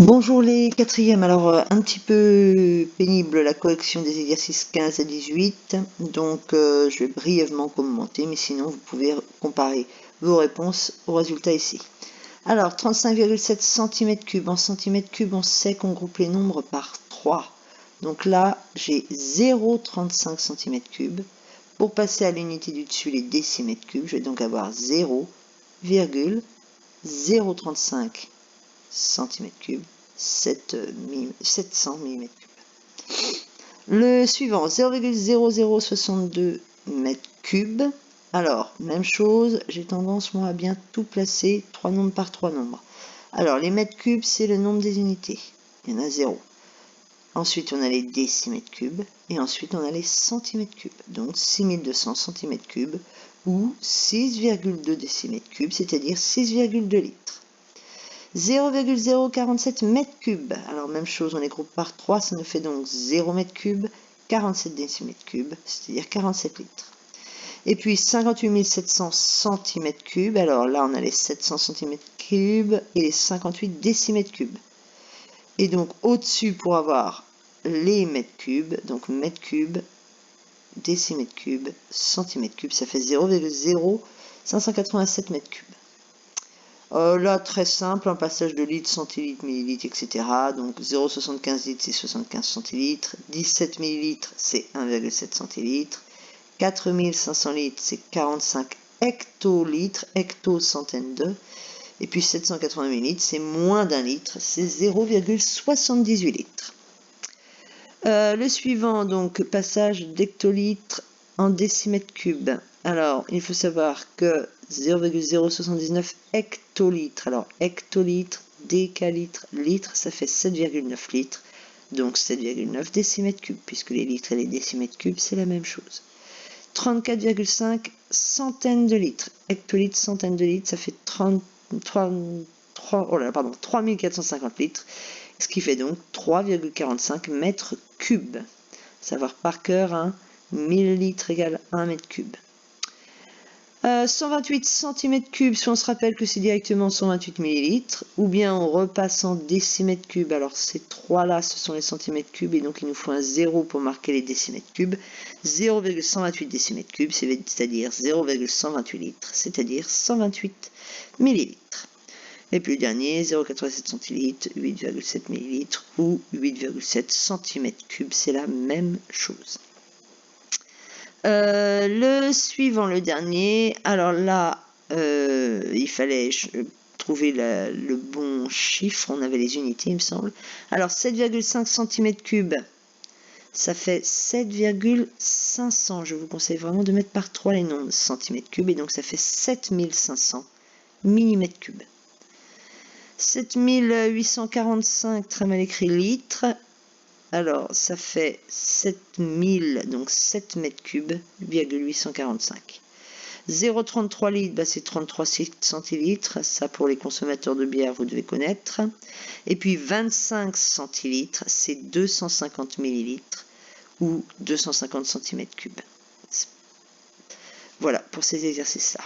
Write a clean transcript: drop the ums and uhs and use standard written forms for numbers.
Bonjour les quatrièmes, alors un petit peu pénible la correction des exercices 15 à 18, donc je vais brièvement commenter, mais sinon vous pouvez comparer vos réponses aux résultats ici. Alors 35,7 cm3, en centimètres cubes on sait qu'on groupe les nombres par 3, donc là j'ai 0,35 cm3. Pour passer à l'unité du dessus, les décimètres cubes, je vais donc avoir 0,035 cm3, 700 mm3. Le suivant, 0,0062 m3. Alors, même chose, j'ai tendance moi à bien tout placer 3 nombres par 3 nombres. Alors, les mètres cubes, c'est le nombre des unités. Il y en a 0. Ensuite, on a les décimètres cubes. Et ensuite, on a les centimètres cubes. Donc, 6200 centimètres cubes ou 6,2 décimètres cubes, c'est-à-dire 6,2 litres. 0,047 m3. Alors même chose, on les groupe par 3, ça nous fait donc 0 m3, 47 décimètres cubes, c'est-à-dire 47 litres. Et puis 58 700 cm3, alors là on a les 700 cm3 et les 58 décimètres cubes. Et donc au-dessus pour avoir les mètres cubes, donc mètres cubes, décimètres cubes, centimètres cubes, ça fait 0,0587 m3. Là, très simple, un passage de litres, centilitres, millilitres, etc. Donc 0,75 litres, c'est 75 centilitres. 17 millilitres, c'est 1,7 centilitres. 4500 litres, c'est 45 hectolitres, hecto centaine de. Et puis 780 millilitres, c'est moins d'un litre, c'est 0,78 litres. Le suivant, donc, passage d'hectolitres en décimètres cubes. Alors, il faut savoir que 0,079 hectolitres. Alors, hectolitres, décalitres, litres, ça fait 7,9 litres. Donc, 7,9 décimètres cubes, puisque les litres et les décimètres cubes, c'est la même chose. 34,5 centaines de litres. Hectolitres, centaines de litres, ça fait 3450 litres. Ce qui fait donc 3,45 mètres cubes. Savoir par cœur, hein, 1000 litres égale 1 mètre cube. 128 cm3, si on se rappelle que c'est directement 128 millilitres, ou bien on repasse en décimètres cubes. Alors ces trois-là, ce sont les centimètres cubes, et donc il nous faut un 0 pour marquer les décimètres cubes. 0,128 décimètres cubes, c'est-à-dire 0,128 litres, c'est-à-dire 128 millilitres. Et puis le dernier, 0,87 centilitres, 8,7 millilitres ou 8,7 cm3, c'est la même chose. Le suivant, le dernier, alors là, il fallait trouver le bon chiffre, on avait les unités, il me semble. Alors 7,5 cm3, ça fait 7,500, je vous conseille vraiment de mettre par 3 les nombres cm3, et donc ça fait 7500 mm3. 7845, très mal écrit, litres. Alors, ça fait 7000, donc 7 mètres cubes, 845. 0,33 litres, bah c'est 33 centilitres. Ça, pour les consommateurs de bière, vous devez connaître. Et puis 25 centilitres, c'est 250 millilitres ou 250 cm3. Voilà pour ces exercices-là.